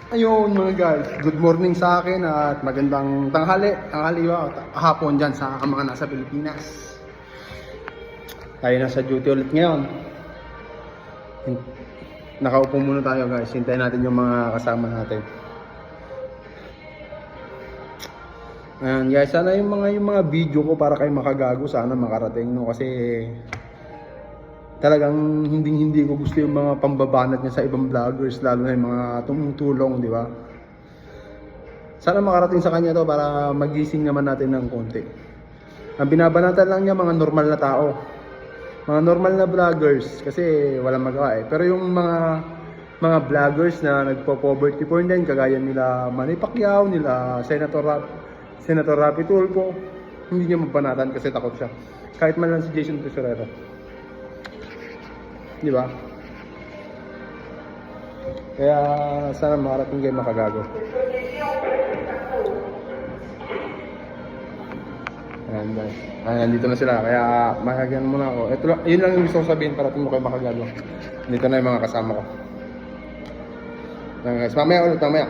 Ayun mga guys, good morning sa akin at magandang tanghali ba, hapon dyan sa mga nasa Pilipinas. Tayo nasa duty ulit ngayon. Nakaupo muna tayo guys, hintayin natin yung mga kasama natin. Ayan guys, sana yung mga video ko para kayo makagago, sana makarating no, kasi talagang hindi ko gusto yung mga pambabanat niya sa ibang vloggers, lalo na yung mga tumutulong, di ba? Sana makarating sa kanya to para magising naman natin ng konti. Ang binabanatan lang niya mga normal na tao, mga normal na vloggers, kasi walang magawa eh. Pero yung mga vloggers na nagpo-poverty porn din, kagaya nila Manny Pacquiao, nila Senator Rapi Tulfo, hindi niya mabanatan kasi takot siya. Kahit man lang si Jason Tesorero. Di ba? Kaya sana makarating kayo makagago. Ayan guys. Ayan, dito na sila. Kaya mahagyan muna ako. Yun lang yung gusto ko sabihin para mo kayo makagago. Dito na yung mga kasama ko. Ayan guys. Mamaya ulit, mamaya.